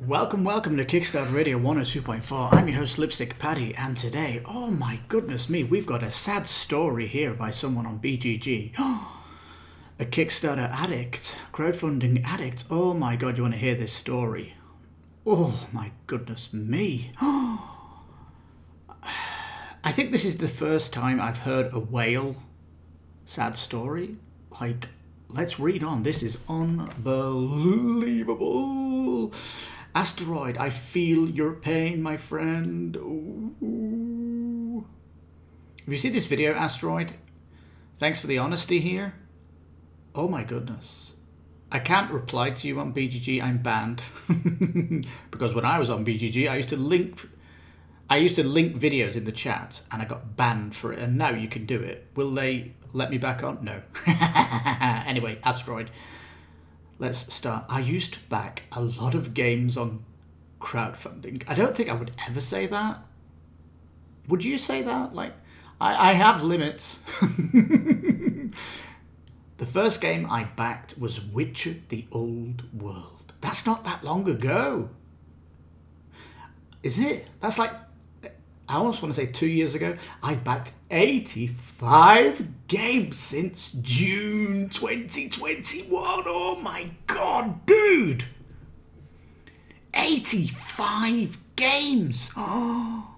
Welcome to Kickstarter Radio 102.4. I'm your host, Lipstickpaddy, and today, oh my goodness me, we've got a sad story here by someone on BGG. A Kickstarter addict, crowdfunding addict. Oh my god, you want to hear this story? Oh my goodness me. I think this is the first time I've heard a whale sad story. Like, let's read on. This is unbelievable. Astroyd, I feel your pain, my friend. Ooh. Have you seen this video, Astroyd? Thanks for the honesty here. Oh my goodness. I can't reply to you on BGG. I'm banned. Because when I was on BGG, I used to link videos in the chat and I got banned for it. And now you can do it. Will they let me back on? No. Anyway, Astroyd. Let's start. I used to back a lot of games on crowdfunding. I don't think I would ever say that. Would you say that? Like, I have limits. The first game I backed was Witcher: The Old World. That's not that long ago. Is it? That's like, I almost want to say 2 years ago. I've backed 85 games since June 2021. Oh my god, dude. 85 games. Oh.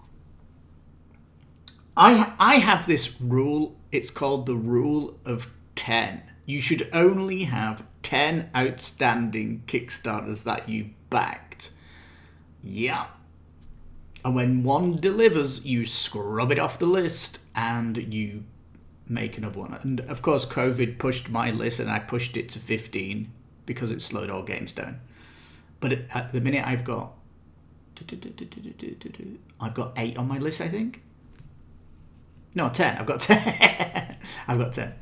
I have this rule. It's called the rule of 10. You should only have 10 outstanding Kickstarters that you backed. Yeah. And when one delivers, you scrub it off the list and you make another one. And of course, COVID pushed my list and I pushed it to 15 because it slowed all games down. But at the minute, I've got 8 on my list, I think. No, 10. I've got 10. I've got 10.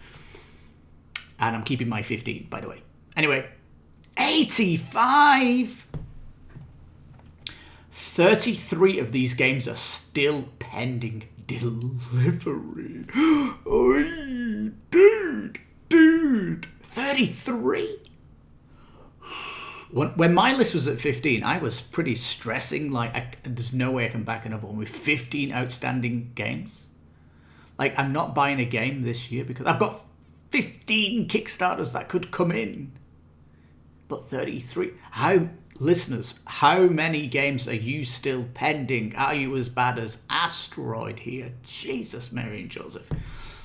And I'm keeping my 15, by the way. Anyway, 85! 33 of these games are still pending delivery. Oy, dude, 33? When my list was at 15, I was pretty stressing, like, there's no way I can back another one with 15 outstanding games. Like, I'm not buying a game this year because I've got 15 Kickstarters that could come in. But 33, listeners, how many games are you still pending? Are you as bad as Astroyd here? Jesus, Mary and Joseph.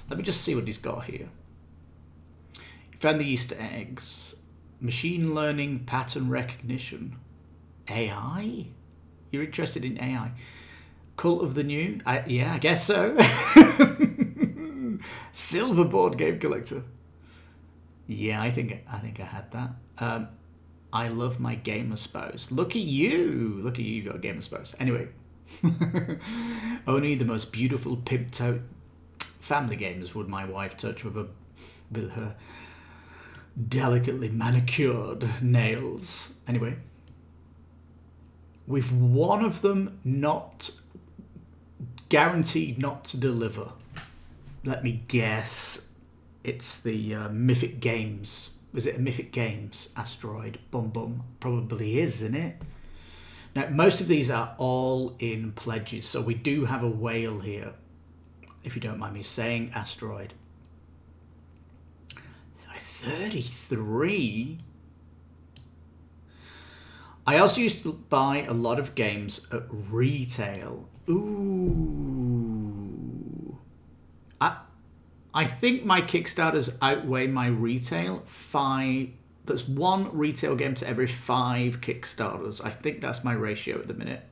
Let me just see what he's got here. He found the Easter eggs. Machine learning, pattern recognition. AI? You're interested in AI? Cult of the New? Yeah, I guess so. Silver board game collector. Yeah, I think I had that. I love my gamer spouse. Look at you. You got a gamer spouse. Anyway. Only the most beautiful pimped out family games would my wife touch with her delicately manicured nails. Anyway. With one of them not guaranteed not to deliver. Let me guess. It's the Mythic Games. Was it a Mythic Games, Astroyd? Bum. Probably is, isn't it? Now, most of these are all in pledges, so we do have a whale here, if you don't mind me saying, Astroyd. 33? I also used to buy a lot of games at retail. Ooh. I think my Kickstarters outweigh my retail. That's one retail game to every 5 Kickstarters. I think that's my ratio at the minute.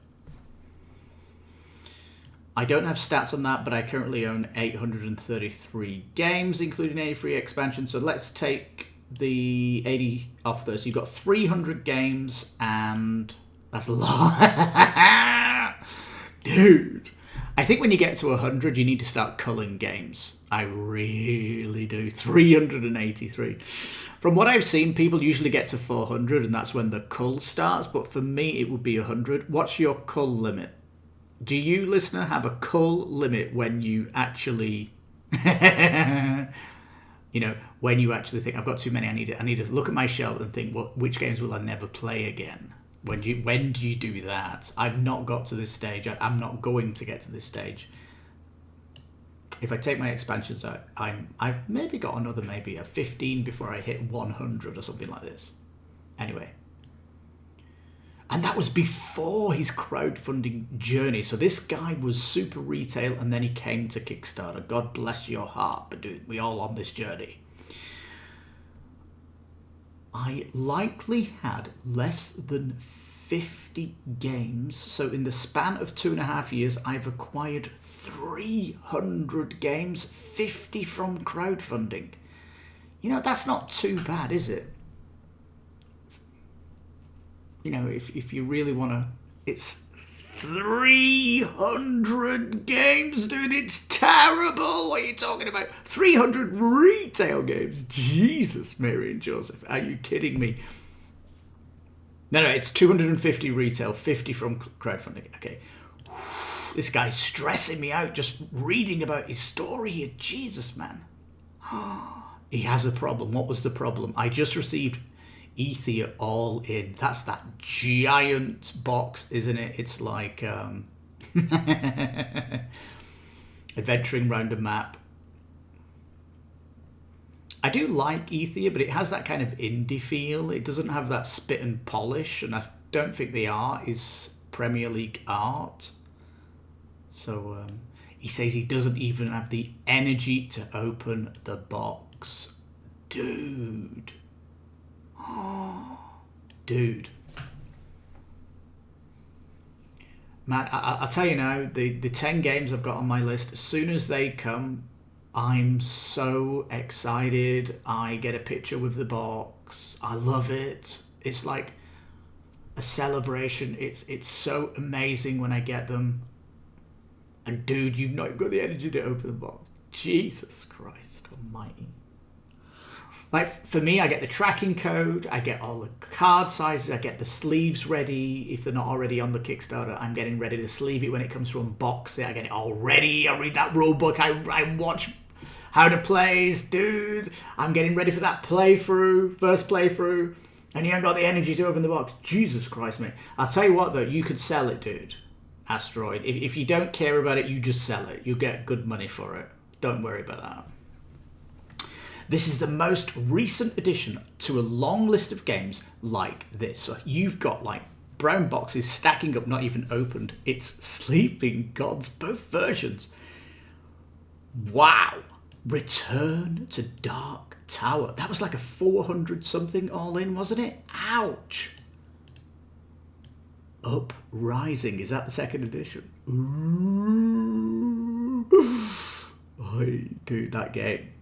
I don't have stats on that, but I currently own 833 games, including 83 expansions. So let's take the 80 off those. So you've got 300 games, and that's a lot. Dude. I think when you get to 100, you need to start culling games. I really do. 383. From what I've seen, people usually get to 400, and that's when the cull starts. But for me, it would be 100. What's your cull limit? Do you, listener, have a cull limit when you actually... when you actually think, I've got too many, I need to look at my shelf and think, which games will I never play again? When do you do that? I've not got to this stage. I'm not going to get to this stage. If I take my expansions out, I've maybe got another maybe a 15 before I hit 100 or something like this. Anyway. And that was before his crowdfunding journey. So this guy was super retail and then he came to Kickstarter. God bless your heart, but dude, we all on this journey. I likely had less than 50 games. So in the span of 2.5 years, I've acquired 300 games, 50 from crowdfunding. You know, that's not too bad, is it? You know, if you really want to, it's 300 games, dude. It's terrible. What are you talking about? 300 retail games. Jesus, Mary and Joseph. Are you kidding me? No, it's 250 retail, 50 from crowdfunding. Okay. This guy's stressing me out just reading about his story here. Jesus, man. He has a problem. What was the problem? I just received Ether all in. That's that giant box, isn't it? It's like adventuring around a map. I do like Ether, but it has that kind of indie feel. It doesn't have that spit and polish, and I don't think the art is Premier League art. So he says he doesn't even have the energy to open the box. Dude. Dude. Man, I'll tell you now, the 10 games I've got on my list, as soon as they come, I'm so excited. I get a picture with the box. I love it. It's like a celebration. It's so amazing when I get them. And dude, you've not even got the energy to open the box. Jesus Christ almighty. Like, for me, I get the tracking code, I get all the card sizes, I get the sleeves ready. If they're not already on the Kickstarter, I'm getting ready to sleeve it when it comes to unbox it. I get it all ready, I read that rule book, I watch how to plays, dude. I'm getting ready for that playthrough, first playthrough, and you haven't got the energy to open the box. Jesus Christ, mate. I'll tell you what, though, you could sell it, dude. Astroyd. If you don't care about it, you just sell it. You get good money for it. Don't worry about that. This is the most recent addition to a long list of games like this. So you've got like brown boxes stacking up, not even opened. It's Sleeping Gods, both versions. Wow. Return to Dark Tower. That was like a 400 something all in, wasn't it? Ouch. Uprising. Is that the second edition? Ooh. Oy, dude, that game.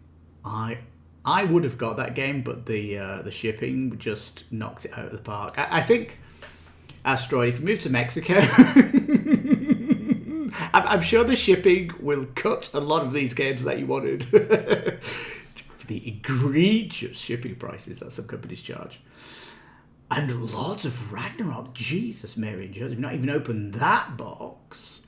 I would have got that game, but the shipping just knocked it out of the park. I think, Astroyd, if you move to Mexico, I'm sure the shipping will cut a lot of these games that you wanted. For the egregious shipping prices that some companies charge. And Lords of Ragnarok. Jesus, Mary and Joseph. You've not even opened that box.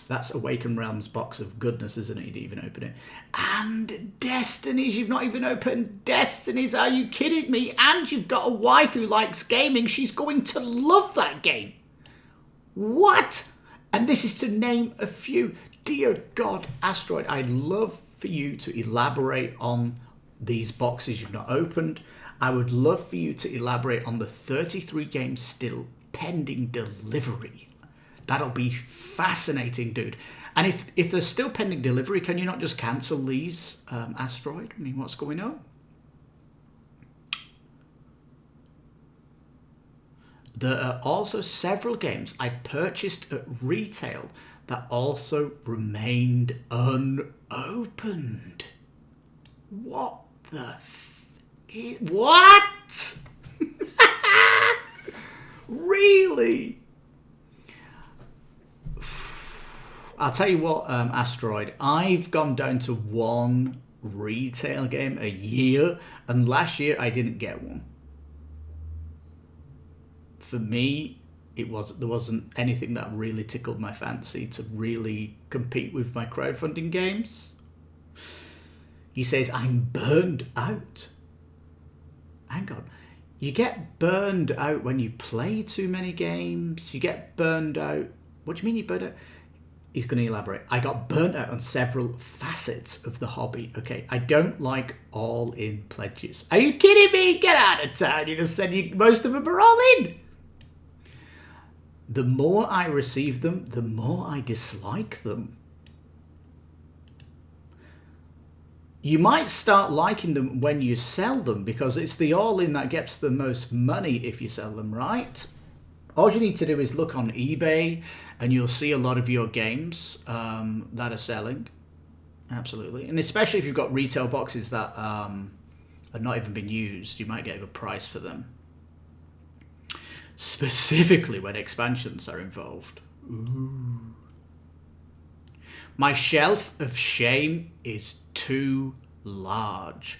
That's Awaken Realms box of goodness, isn't it? You didn't even open it. And Destinies. You've not even opened Destinies. Are you kidding me? And you've got a wife who likes gaming. She's going to love that game. What? And this is to name a few. Dear God, Astroyd, I'd love for you to elaborate on these boxes you've not opened. I would love for you to elaborate on the 33 games still pending delivery. That'll be fascinating, dude. And if there's still pending delivery, can you not just cancel these, Astroyd? I mean, what's going on? There are also several games I purchased at retail that also remained unopened. What the what? Really? I'll tell you what, Astroyd, I've gone down to one retail game a year, and last year I didn't get one. For me, there wasn't anything that really tickled my fancy to really compete with my crowdfunding games. He says, I'm burned out. Hang on. You get burned out when you play too many games. You get burned out. What do you mean you burned out? He's going to elaborate. I got burnt out on several facets of the hobby. Okay, I don't like all-in pledges. Are you kidding me? Get out of town. You just said most of them are all in. The more I receive them, the more I dislike them. You might start liking them when you sell them because it's the all-in that gets the most money if you sell them, right? All you need to do is look on eBay and you'll see a lot of your games that are selling. Absolutely. And especially if you've got retail boxes that have not even been used, you might get a good price for them. Specifically when expansions are involved. Ooh. My shelf of shame is too large.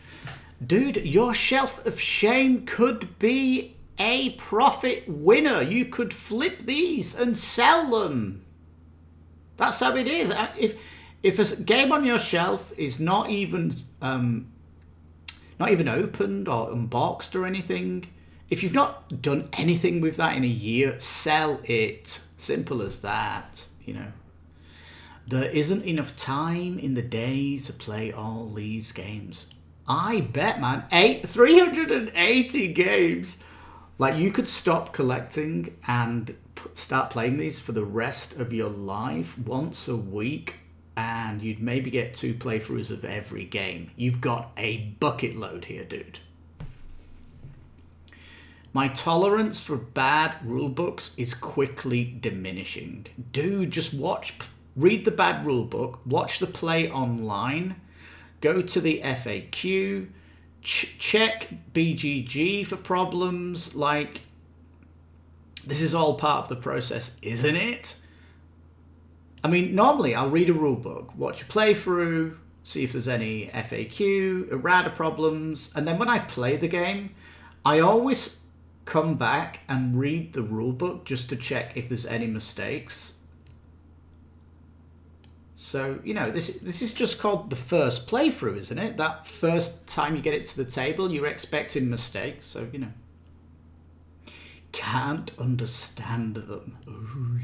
Dude, your shelf of shame could be a profit winner. You could flip these and sell them. That's how it is. If a game on your shelf is not even opened or unboxed or anything, if you've not done anything with that in a year, sell it. Simple as that, you know. There isn't enough time in the day to play all these games. I bet, man, 380 games. Like, you could stop collecting and start playing these for the rest of your life once a week, and you'd maybe get 2 playthroughs of every game. You've got a bucket load here, dude. My tolerance for bad rulebooks is quickly diminishing. Dude, just read the bad rulebook, watch the play online, go to the FAQ, check BGG for problems. Like, this is all part of the process, isn't it? I mean, normally I'll read a rulebook, watch a playthrough, see if there's any FAQ, errata problems, and then when I play the game, I always come back and read the rulebook just to check if there's any mistakes. So, you know, this is just called the first playthrough, isn't it? That first time you get it to the table, you're expecting mistakes. So, you know, can't understand them. Ooh.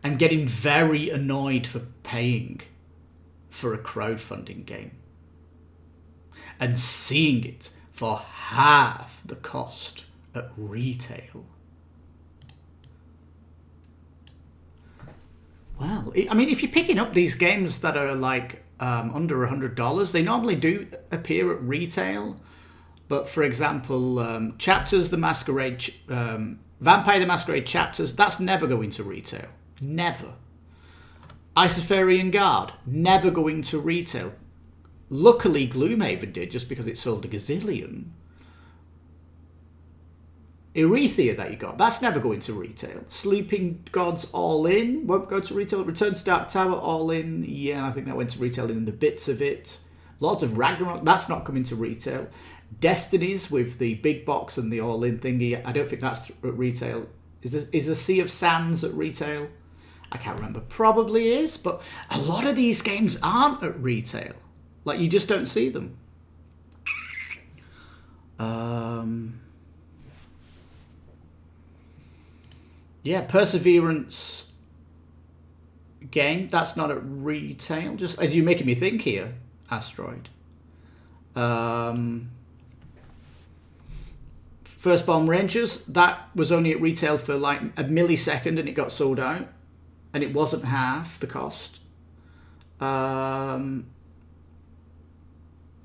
I'm getting very annoyed for paying for a crowdfunding game and seeing it for half the cost at retail. Well, I mean, if you're picking up these games that are like under $100, they normally do appear at retail. But for example, Chapters, the Masquerade, Vampire the Masquerade Chapters, that's never going to retail. Never. Isofarian Guard, never going to retail. Luckily, Gloomhaven did, just because it sold a gazillion. Erethia that you got, that's never going to retail. Sleeping Gods All In won't go to retail. Return to Dark Tower All In, yeah, I think that went to retail in the bits of it. Lords of Ragnarok, that's not coming to retail. Destinies with the big box and the All In thingy, I don't think that's at retail. Is a Sea of Sands at retail? I can't remember. Probably is, but a lot of these games aren't at retail. Like, you just don't see them. Yeah, Perseverance game, that's not at retail. Just, are you making me think here, Astroyd? Firstborn Rangers, that was only at retail for like a millisecond and it got sold out. And it wasn't half the cost.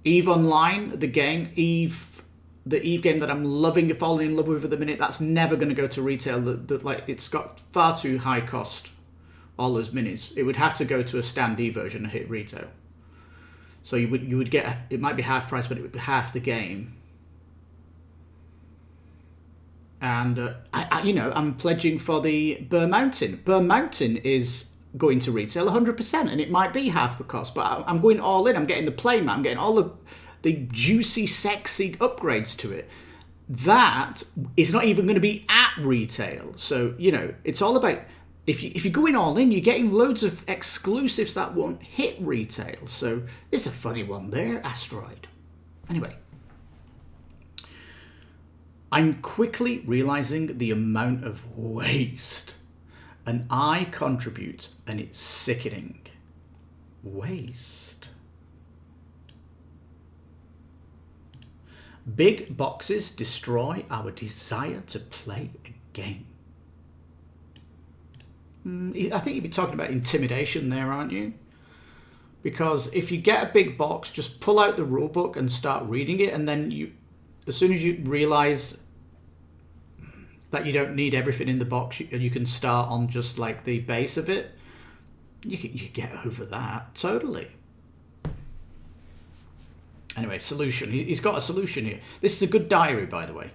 Eve Online, the game, the Eve game that I'm loving, falling in love with at the minute, that's never going to go to retail. Like, it's got far too high cost, all those minis. It would have to go to a standee version and hit retail. So you would get, it might be half price, but it would be half the game. And I'm pledging for the Burr Mountain. Burr Mountain is going to retail 100%, and it might be half the cost, but I'm going all in. I'm getting the playmat. I'm getting all the juicy, sexy upgrades to it. That is not even going to be at retail. So, you know, it's all about, if you're going all in, you're getting loads of exclusives that won't hit retail. So it's a funny one there, Astroyd. Anyway. I'm quickly realizing the amount of waste and I contribute, and it's sickening. Waste. Big boxes destroy our desire to play a game. I think you'd be talking about intimidation there, aren't you? Because if you get a big box, just pull out the rule book and start reading it, and then as soon as you realize that you don't need everything in the box, you can start on just like the base of it. You get over that totally. Anyway, solution. He's got a solution here. This is a good diary, by the way.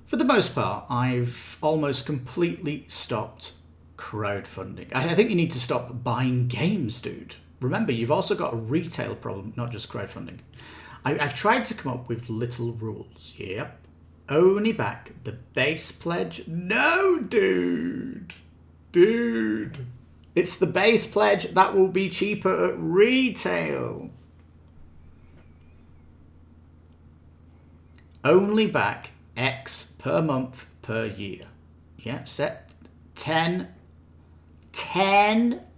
For the most part, I've almost completely stopped crowdfunding. I think you need to stop buying games, dude. Remember, you've also got a retail problem, not just crowdfunding. I've tried to come up with little rules. Yep. Only back the base pledge. No, dude. Dude. It's the base pledge that will be cheaper at retail. Only back X per month per year. Yeah, set 10.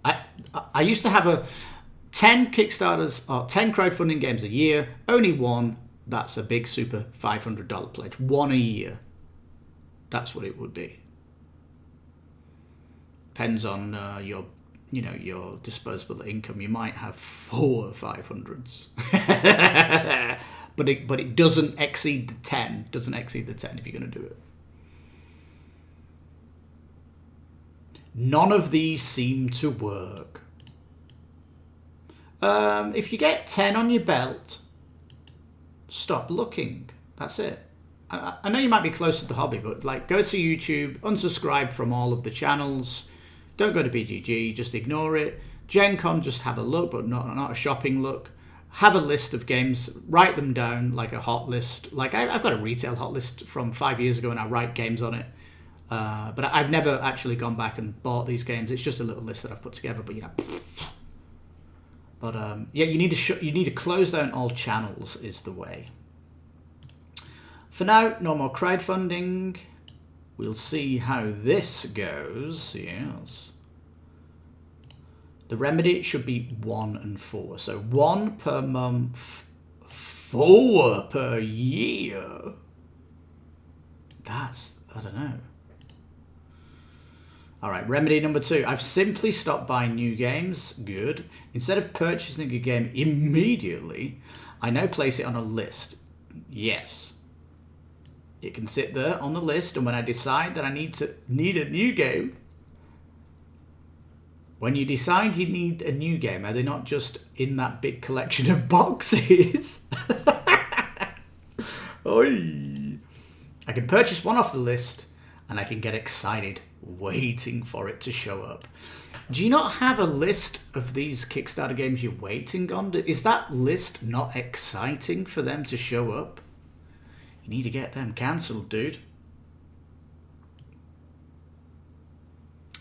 I used to have 10 Kickstarters or 10 crowdfunding games a year. Only one. That's a big super $500 pledge. One a year. That's what it would be. Depends on your disposable income. You might have 4 500s. but it doesn't exceed the 10. Doesn't exceed the 10 if you're going to do it. None of these seem to work. If you get 10 on your belt, stop looking. That's it. I know you might be close to the hobby, but like, go to YouTube, unsubscribe from all of the channels. Don't go to BGG, just ignore it. Gen Con, just have a look, but not a shopping look. Have a list of games, write them down like a hot list. Like I've got a retail hot list from 5 years ago and I write games on it. But I've never actually gone back and bought these games. It's just a little list that I've put together, but But yeah, you need to close down all channels is the way. For now, no more crowdfunding. We'll see how this goes. Yes. The remedy should be 1 and 4. So 1 per month, 4 per year. That's, I don't know. All right, remedy number 2. I've simply stopped buying new games. Good. Instead of purchasing a game immediately, I now place it on a list. Yes. It can sit there on the list, and when I decide that I need a new game, when you decide you need a new game, are they not just in that big collection of boxes? Oi. I can purchase one off the list, and I can get excited waiting for it to show up. Do you not have a list of these Kickstarter games you're waiting on? Is that list not exciting for them to show up? You need to get them cancelled, dude.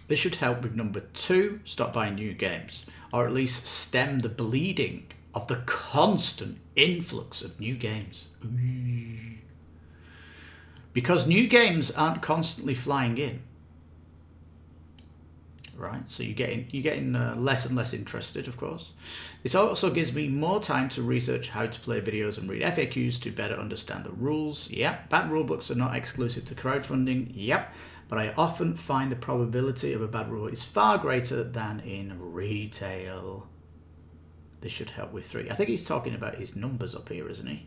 This should help with number 2, stop buying new games, or at least stem the bleeding of the constant influx of new games. Ooh. Because new games aren't constantly flying in. Right, so you're getting less and less interested, of course. This also gives me more time to research how to play videos and read FAQs to better understand the rules. Yep, bad rulebooks are not exclusive to crowdfunding. Yep, but I often find the probability of a bad rule is far greater than in retail. This should help with 3. I think he's talking about his numbers up here, isn't he?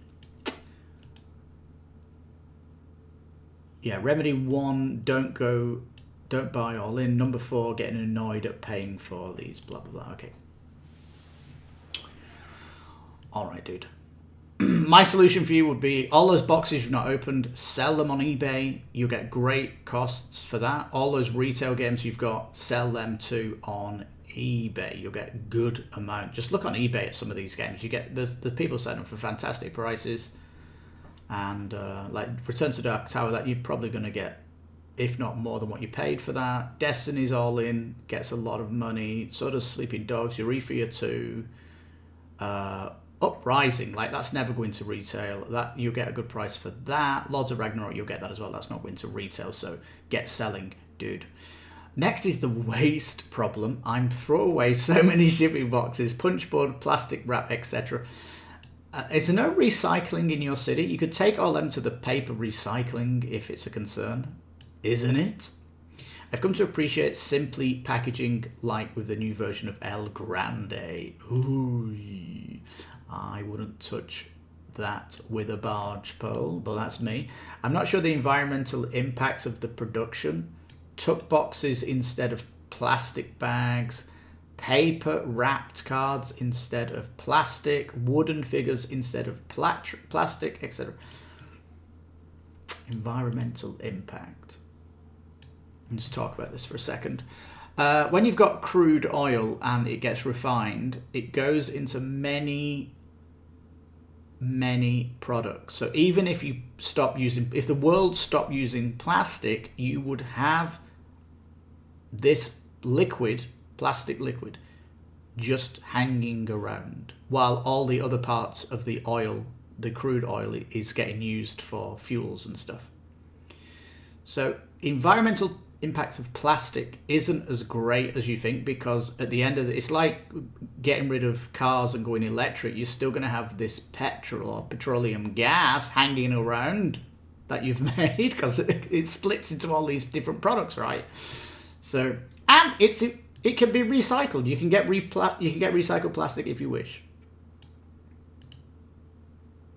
Yeah, remedy 1, don't buy all in. Number 4, getting annoyed at paying for these, blah, blah, blah. Okay. All right, dude. My solution for you would be all those boxes you've not opened, sell them on eBay. You'll get great costs for that. All those retail games you've got, sell them too on eBay. You'll get good amount. Just look on eBay at some of these games. You get there's people selling them for fantastic prices. And like Return to Dark Tower, that you're probably going to get, if not more than what you paid for that. Destiny's all in, gets a lot of money. So does Sleeping Dogs, Eureka 2. Uprising, like that's never going to retail. That you'll get a good price for that. Lords of Ragnarok, you'll get that as well. That's not going to retail, so get selling, dude. Next is the waste problem. I'm throwing away so many shipping boxes, punchboard, plastic wrap, etc. Is there no recycling in your city? You could take all them to the paper recycling if it's a concern, isn't it? I've come to appreciate simply packaging, like with the new version of El Grande. Ooh, I wouldn't touch that with a barge pole, but that's me. I'm not sure the environmental impact of the production. Tuck boxes instead of plastic bags, paper wrapped cards instead of plastic, wooden figures instead of plastic, etc. Environmental impact. Let's talk about this for a second. When you've got crude oil and it gets refined, it goes into many products. So even if you if the world stopped using plastic, you would have this plastic liquid, just hanging around while all the other parts of the oil, the crude oil, is getting used for fuels and stuff. So environmental impact of plastic isn't as great as you think, because at the end of it's like getting rid of cars and going electric. You're still going to have this petrol or petroleum gas hanging around that you've made, because it splits into all these different products, right? So, and it can be recycled. You can get recycled plastic if you wish.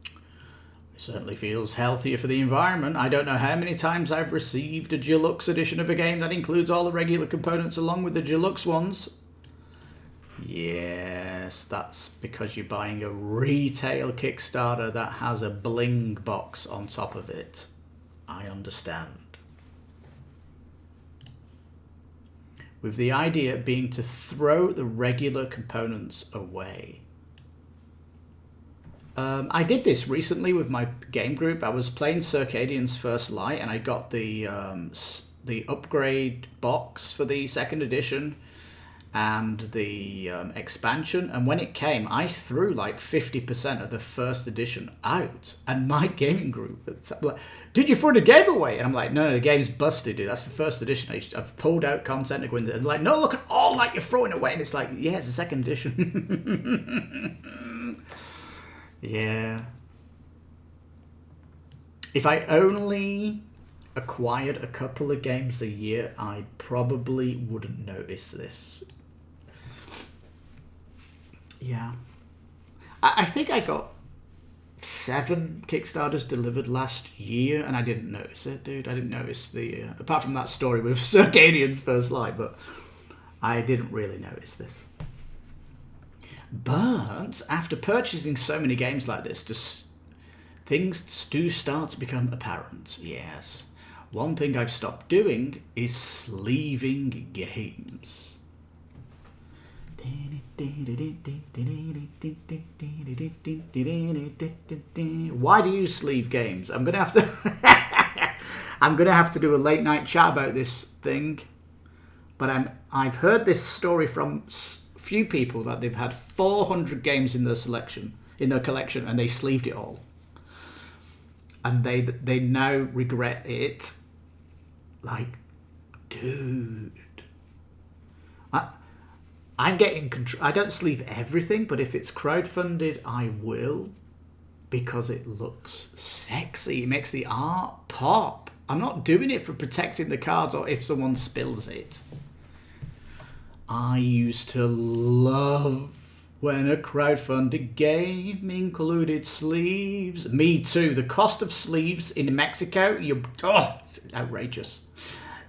It certainly feels healthier for the environment. I don't know how many times I've received a deluxe edition of a game that includes all the regular components along with the deluxe ones. Yes, that's because you're buying a retail Kickstarter that has a bling box on top of it. I understand. With the idea being to throw the regular components away. I did this recently with my game group. I was playing Circadian's First Light, and I got the upgrade box for the second edition and the expansion. And when it came, I threw like 50% of the first edition out. And my gaming group was like, "Did you throw the game away?" And I'm like, no, the game's busted, dude. That's the first edition. I've pulled out content to go in there. And like, no, look at all that you're throwing away. And it's like, yeah, it's the second edition. Yeah. If I only acquired a couple of games a year, I probably wouldn't notice this. Yeah. I think I got 7 Kickstarters delivered last year, and I didn't notice it, dude. I didn't notice the... apart from that story with Circadian's First Light, but I didn't really notice this. But after purchasing so many games like this, things do start to become apparent. Yes. One thing I've stopped doing is sleeving games. Why do you sleeve games? I'm gonna have to do a late night chat about this thing. But I've heard this story from few people that they've had 400 games in their collection, and they sleeved it all, and they now regret it. Like, dude, I'm getting control. I don't sleeve everything, but if it's crowdfunded, I will, because it looks sexy. It makes the art pop. I'm not doing it for protecting the cards or if someone spills it. I used to love when a crowdfunded game included sleeves. Me too. The cost of sleeves in Mexico, it's outrageous.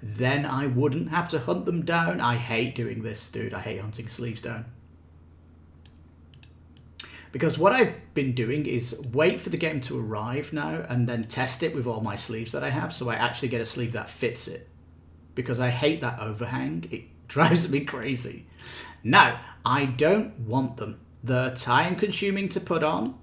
Then I wouldn't have to hunt them down. I hate doing this, dude. I hate hunting sleeves down. Because what I've been doing is wait for the game to arrive now and then test it with all my sleeves that I have, so I actually get a sleeve that fits it. Because I hate that overhang. It drives me crazy. Now, I don't want them. They're time consuming to put on.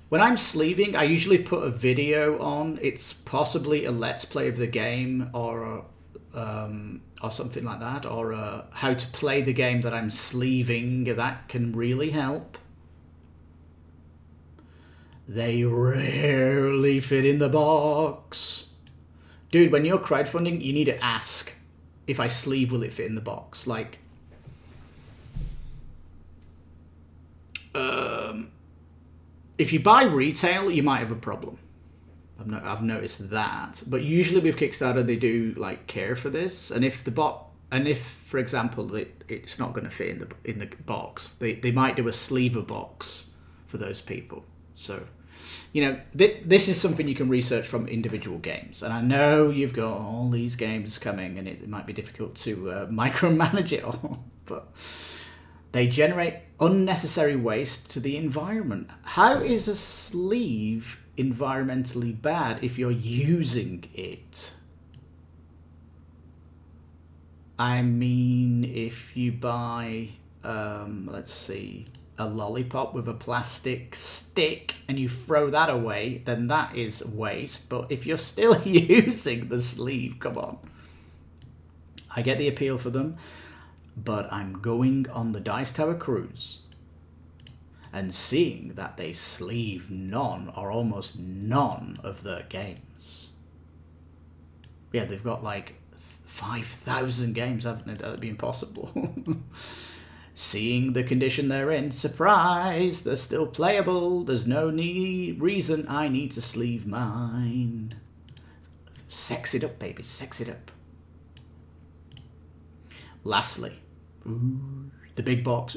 When I'm sleeving, I usually put a video on. It's possibly a let's play of the game or or something like that, or how to play the game that I'm sleeving, that can really help. They rarely fit in the box. Dude, when you're crowdfunding, you need to ask, if I sleeve, will it fit in the box? Like, if you buy retail, you might have a problem. I've noticed that, but usually with Kickstarter they do like care for this, and if for example it's not going to fit in the box, they might do a sleever box for those people. So, you know, this is something you can research from individual games, and I know you've got all these games coming, and it might be difficult to micromanage it all, but they generate unnecessary waste to the environment. How is a sleeve environmentally bad if you're using it? I mean, if you buy, let's see, a lollipop with a plastic stick and you throw that away, then that is waste. But if you're still using the sleeve, come on. I get the appeal for them, but I'm going on the Dice Tower cruise and seeing that they sleeve none or almost none of their games. Yeah, they've got like 5,000 games, haven't they? That'd be impossible. Seeing the condition they're in, surprise, they're still playable. There's no reason I need to sleeve mine. Sex it up, baby, sex it up. Lastly, the big box.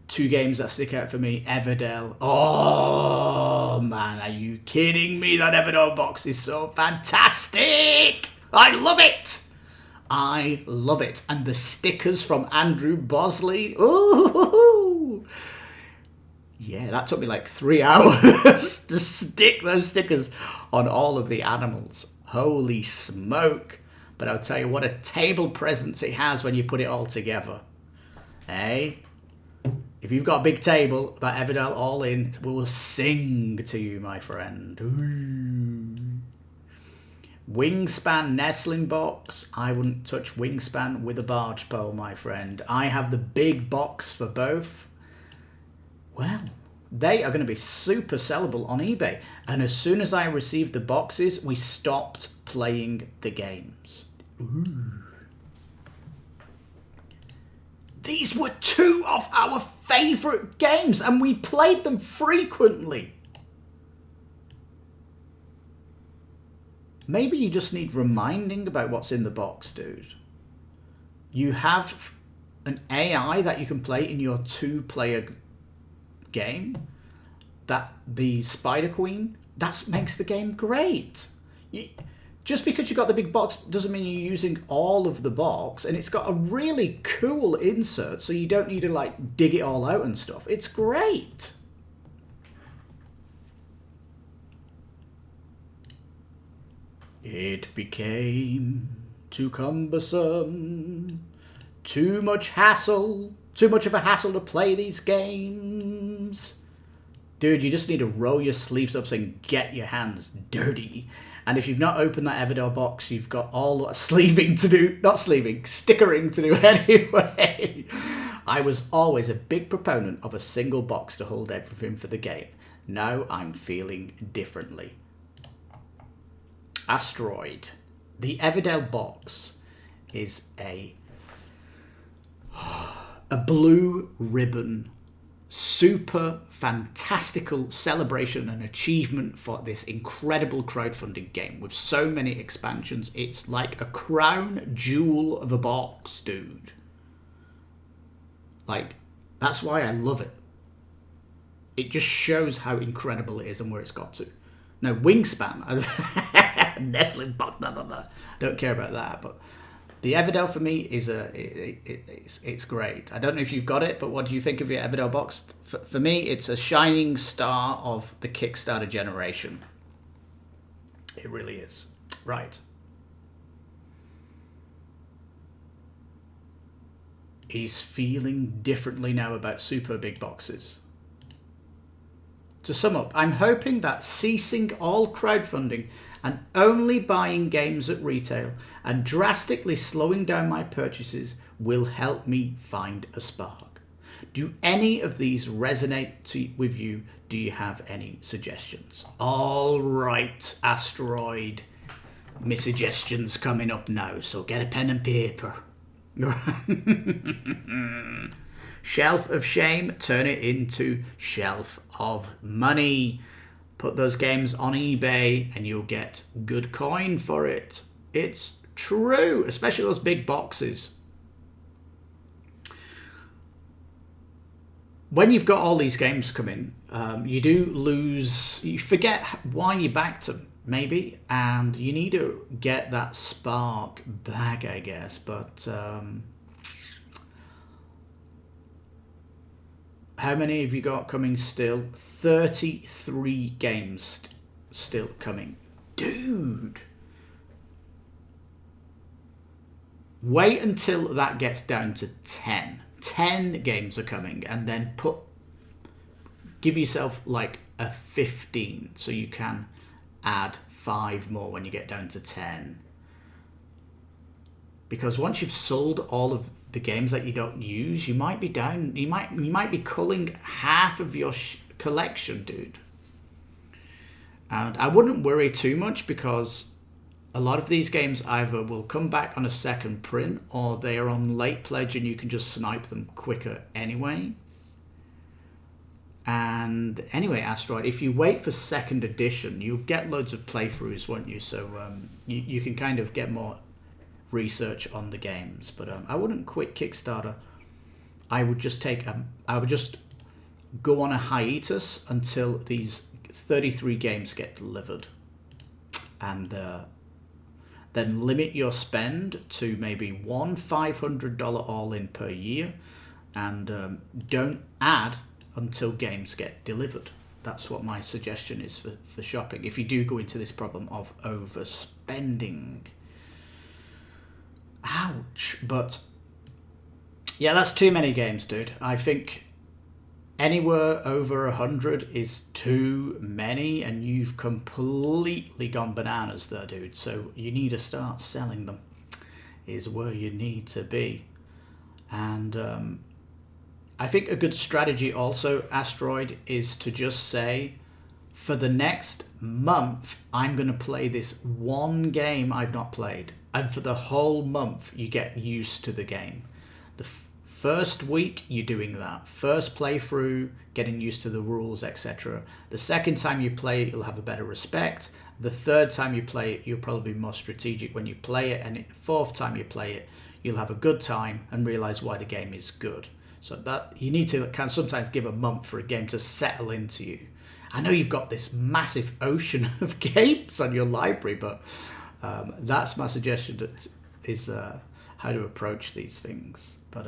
Two games that stick out for me. Everdell. Oh man, are you kidding me? That Everdell box is so fantastic. I love it. I love it. And the stickers from Andrew Bosley. Ooh. Yeah, that took me like 3 hours to stick those stickers on all of the animals. Holy smoke. But I'll tell you what a table presence it has when you put it all together. Hey? If you've got a big table, that Everdell all in will sing to you, my friend. Ooh. Wingspan nestling box. I wouldn't touch Wingspan with a barge pole, my friend. I have the big box for both. Well, they are going to be super sellable on eBay. And as soon as I received the boxes, we stopped playing the games. Ooh. These were two of our favourite games, and we played them frequently. Maybe you just need reminding about what's in the box, dude. You have an AI that you can play in your 2-player game. That the Spider Queen, that makes the game great. Just because you got the big box doesn't mean you're using all of the box, and it's got a really cool insert, so you don't need to like dig it all out and stuff. It's great. It became too cumbersome, too much hassle, too much of a hassle to play these games. Dude, you just need to roll your sleeves up and get your hands dirty. And if you've not opened that Everdell box, you've got all sleeving to do, not sleeving, stickering to do anyway. I was always a big proponent of a single box to hold everything for the game. Now I'm feeling differently. Astroyd. The Everdell box is a blue ribbon, super fantastical celebration and achievement for this incredible crowdfunding game with so many expansions. It's like a crown jewel of a box, dude. Like, that's why I love it. It just shows how incredible it is and where it's got to. Now, Wingspan, nestling box, blah, blah, blah. Don't care about that, but the Everdell for me is it's great. I don't know if you've got it, but what do you think of your Everdell box? For me, it's a shining star of the Kickstarter generation. It really is. Right. He's feeling differently now about super big boxes. To sum up, I'm hoping that ceasing all crowdfunding and only buying games at retail and drastically slowing down my purchases will help me find a spark. Do any of these resonate with you? Do you have any suggestions? All right, Astroyd. My suggestions coming up now, so get a pen and paper. Shelf of shame, turn it into shelf of money. Put those games on eBay and you'll get good coin for it. It's true, especially those big boxes. When you've got all these games coming, you do lose, you forget why you backed them, maybe, and you need to get that spark back, I guess. But how many have you got coming still? 33 games still coming. Dude. Wait until that gets down to 10. 10 games are coming, and then give yourself like a 15 so you can add 5 more when you get down to 10. Because once you've sold all of the games that you don't use, you might be down, you might be culling half of your collection, dude. And I wouldn't worry too much, because a lot of these games either will come back on a second print or they are on late pledge and you can just snipe them quicker anyway. And anyway, Astroyd, if you wait for second edition, you'll get loads of playthroughs, won't you? So you can kind of get more research on the games. But I wouldn't quit Kickstarter. I would just go on a hiatus until these 33 games get delivered. And then limit your spend to maybe one $500 all-in per year, and don't add until games get delivered. That's what my suggestion is for shopping, if you do go into this problem of overspending. Ouch. But yeah, that's too many games, dude. I think anywhere over 100 is too many, and you've completely gone bananas there, dude. So you need to start selling them, is where you need to be. And I think a good strategy also, Astroyd, is to just say, for the next month, I'm going to play this one game I've not played. And for the whole month, you get used to the game. The first week, you're doing that. First playthrough, getting used to the rules, etc. The second time you play it, you'll have a better respect. The third time you play it, you'll probably be more strategic when you play it. And the fourth time you play it, you'll have a good time and realize why the game is good. So that you need to sometimes give a month for a game to settle into you. I know you've got this massive ocean of games on your library, but that's my suggestion, that is how to approach these things. But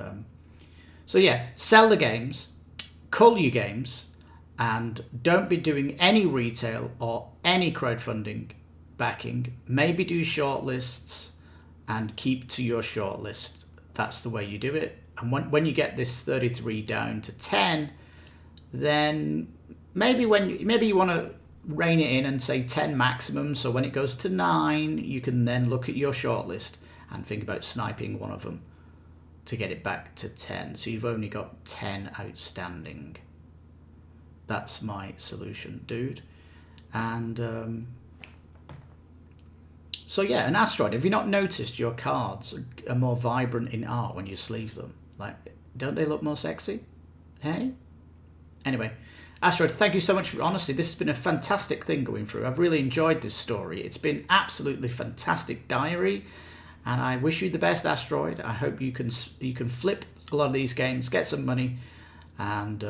so yeah, sell the games, cull your games, and don't be doing any retail or any crowdfunding backing. Maybe do shortlists and keep to your shortlist. That's the way you do it. And when you get this 33 down to 10, then maybe you want to rein it in and say 10 maximum. So when it goes to 9, you can then look at your shortlist and think about sniping one of them to get it back to 10. So you've only got 10 outstanding. That's my solution, dude. And so yeah, an Astroyd, have you not noticed your cards are more vibrant in art when you sleeve them? Like, don't they look more sexy? Hey? Anyway, Astroyd, thank you so much for honesty. This has been a fantastic thing going through. I've really enjoyed this story. It's been absolutely fantastic diary, and I wish you the best, Astroyd. I hope you can flip a lot of these games, get some money, and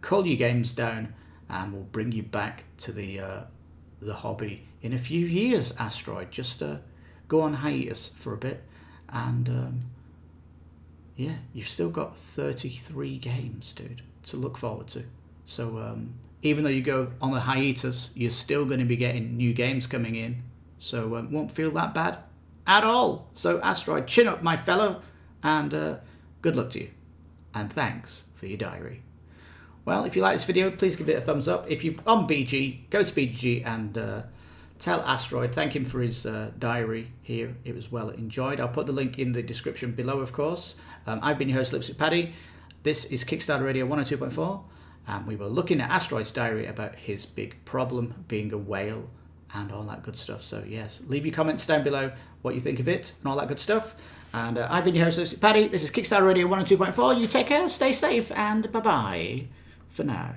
cull your games down, and we'll bring you back to the hobby in a few years, Astroyd. Just go on hiatus for a bit, and yeah, you've still got 33 games, dude, to look forward to. So even though you go on a hiatus, you're still going to be getting new games coming in. So it won't feel that bad at all. So Astroyd, chin up, my fellow, and good luck to you. And thanks for your diary. Well, if you like this video, please give it a thumbs up. If you're on BG, go to BG and tell Astroyd, thank him for his diary here. It was well enjoyed. I'll put the link in the description below, of course. I've been your host, Lipstickpaddy. This is Kickstarter Radio 102.4, and we were looking at Astroyd's diary about his big problem being a whale and all that good stuff. So yes, leave your comments down below what you think of it and all that good stuff. And I've been your host, Lipstickpaddy. This is Kickstarter Radio 102.4. You take care, stay safe, and bye-bye for now.